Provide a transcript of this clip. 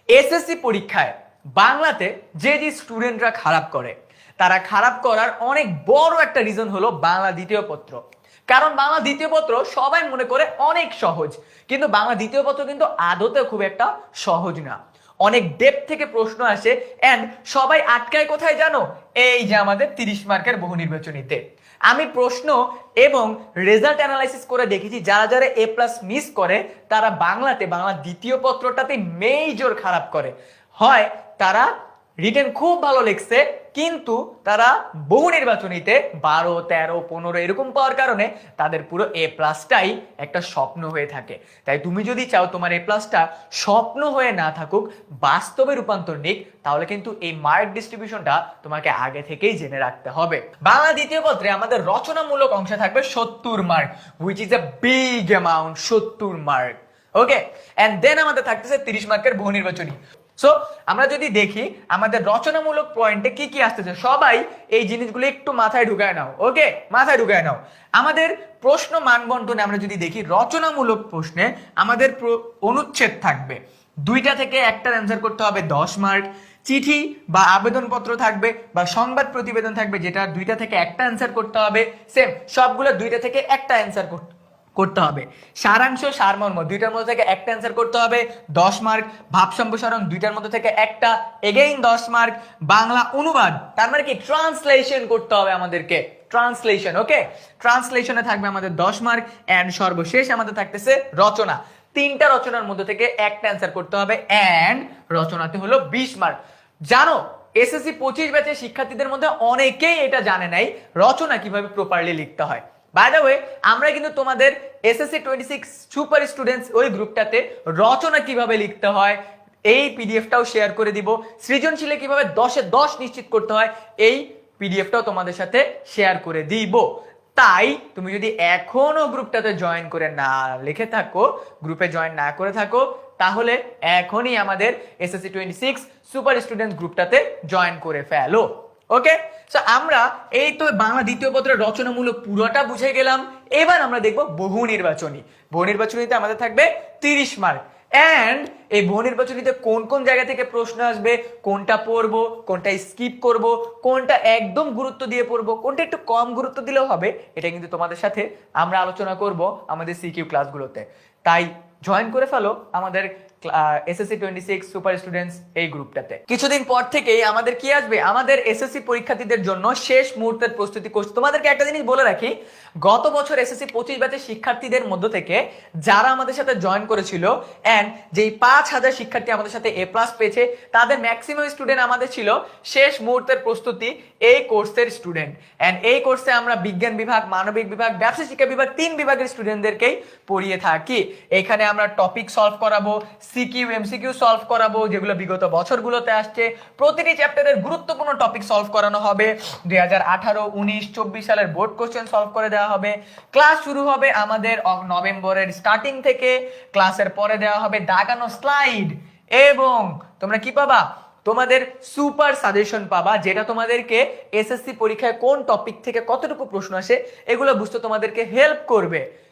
SSC পরীক্ষায় বাংলাতে যে যে স্টুডেন্টরা খারাপ করে, তারা খারাপ করার অনেক বড় একটা রিজন হলো বাংলা দ্বিতীয় পত্র। কারণ বাংলা দ্বিতীয় পত্র সবাই মনে করে অনেক সহজ, কিন্তু বাংলা দ্বিতীয় পত্র কিন্তু আদতে খুব একটা সহজ না। অনেক ডেপথ থেকে প্রশ্ন আসে এন্ড সবাই আটকায় কোথায় জানো? এই যে আমাদের 30 মার্কের বহু নির্বাচনীতে। আমি প্রশ্ন এবং রেজাল্ট অ্যানালাইসিস করে দেখেছি যারা যারা এ প্লাস মিস করে তারা বাংলাতে বাংলা দ্বিতীয় পত্রটাতে মেজর খারাপ করে। হয় তারা রিটেন খুব ভালো লিখছে কিন্তু তারা বহু নির্বাচনীতে 12, 13, 15 এরকম পাওয়ার কারণে তাদের পুরো এ প্লাসটাই একটা স্বপ্ন হয়ে থাকে। তাই তুমি যদি চাও তোমার এ প্লাসটা স্বপ্ন হয়ে না থাকুক, বাস্তবে রূপান্তর নিক, তাহলে কিন্তু এই মার্ক ডিস্ট্রিবিউশনটা তোমাকে আগে থেকেই জেনে রাখতে হবে। বাংলা দ্বিতীয় পত্রে আমাদের রচনামূলক অংশে থাকবে 70 mark, which is a big amount. 70 mark, okay. And then আমাদের থাকতেছে 30 মার্কের বহু নির্বাচনী। সো আমরা যদি দেখি আমাদের রচনামূলক পয়েন্টে কি কি আসতেছে, সবাই এই জিনিসগুলো একটু মাথায় ঢুকায় নাও, ওকে, মাথায় ঢুকায় নাও। আমাদের প্রশ্ন মানবন্টনে আমরা যদি দেখি রচনামূলক প্রশ্নে আমাদের অনুচ্ছেদ থাকবে, 2টা থেকে একটার অ্যান্সার করতে হবে 10 মার্ক। চিঠি বা আবেদনপত্র থাকবে বা সংবাদ প্রতিবেদন থাকবে, যেটা 2টা থেকে একটা অ্যান্সার করতে হবে, সেম সবগুলো 2টা থেকে একটা অ্যান্সার করতে হবে। সারাংশ সারমর্ম 2টার মধ্যে থেকে একটা অ্যান্সার করতে হবে, 10 মার্ক। ভাব সম্প্রসারণ 2টার মধ্যে থেকে একটা, এগেইন 10 মার্ক। বাংলা অনুবাদ তার মানে কি ট্রান্সলেশন করতে হবে আমাদেরকে, ট্রান্সলেশন, ওকে, ট্রান্সলেশনে থাকবে আমাদের 10 মার্ক। এন্ড সর্বশেষ আমাদের থাকতেছে রচনা, 3টা রচনার মধ্যে থেকে একটা অ্যান্সার করতে হবে এন্ড রচনাতে হলো 20 মার্ক। জানো এসএসসি 25 ব্যাচের শিক্ষার্থীদের মধ্যে অনেকেই এটা জানে নাই রচনা কিভাবে প্রপারলি লিখতে হয়। বাই দ্য ওয়ে, আমরা কিন্তু তোমাদের এসএসসি 26 সুপার স্টুডেন্টস ওই গ্রুপটাতে রচনা কিভাবে লিখতে হয় এই পিডিএফটাও শেয়ার করে দিব। সৃজনশীলে কিভাবে 10-এ 10 নিশ্চিত করতে হয় এই পিডিএফটাও তোমাদের সাথে শেয়ার করে দিব। তাই তুমি যদি এখনো গ্রুপটাতে জয়েন করে না লিখে থাকো, গ্রুপে জয়েন না করে থাকো, তাহলে এখনই আমাদের এসএসসি 26 সুপার স্টুডেন্টস গ্রুপটাতে জয়েন করে ফেলো, ওকে। সো আমরা এই তো বাংলা দ্বিতীয় পত্রের রচনামূলক পুরোটা বুঝে গেলাম। এবার আমরা দেখব বহু নির্বাচনী। বহু নির্বাচনীতে আমাদের থাকবে 30 মার্ক। এন্ড এই বহু নির্বাচনীতে কোন কোন জায়গা থেকে প্রশ্ন আসবে, কোনটা পড়বো, কোনটা স্কিপ করব, কোনটা একদম গুরুত্ব দিয়ে পড়বো, কোনটা একটু কম গুরুত্ব দিলেও হবে, এটা কিন্তু তোমাদের সাথে আমরা আলোচনা করব আমাদের সিকিউ ক্লাসগুলোতে। তাই জয়েন করে ফেলো আমাদের এসএসসি 26 সুপার স্টুডেন্টস এই গ্রুপটাতে। কিছুদিন পর থেকেই আমাদের কি আসবে, আমাদের এসএসসি পরীক্ষার্থীদের জন্য শেষ মুহূর্তের প্রস্তুতি কোর্স। তোমাদেরকে একটা জিনিস বলে রাখি, গত বছর এসএসসি 25 ব্যাচের শিক্ষার্থীদের মধ্য থেকে যারা আমাদের সাথে জয়েন করেছিল এন্ড যেই 5000 শিক্ষার্থী আমাদের সাথে এ প্লাস পেয়েছে, তাদের ম্যাক্সিমাম স্টুডেন্ট আমাদের ছিল শেষ মুহূর্তের প্রস্তুতি এই কোর্সের স্টুডেন্ট। এন্ড এই কোর্সে আমরা বিজ্ঞান বিভাগ, মানবিক বিভাগ, ব্যবসা শিক্ষা বিভাগ 3 বিভাগের স্টুডেন্টদেরকেই পড়িয়ে থাকি। এখানে আমরা টপিক সলভ করাবো, সিকিউ এমসিকিউ সলভ করাবো যেগুলো বিগত বছরগুলোতে আসছে। প্রতিটি চ্যাপ্টারের গুরুত্বপূর্ণ টপিক সলভ করানো হবে। 2018, 19, 24 সালের বোর্ড কোশ্চেন সলভ করে দেওয়া হবে। ক্লাস শুরু হবে আমাদের নভেম্বরের স্টার্টিং থেকে। ক্লাসের পরে দেওয়া হবে দাগানো স্লাইড এবং তোমরা কি পাবা, তোমাদের সুপার সাজেশন পাবা, যেটা তোমাদেরকে এসএসসি পরীক্ষায় কোন টপিক থেকে কতটুকু প্রশ্ন আসে এগুলো বুঝতে তোমাদেরকে হেল্প করবে।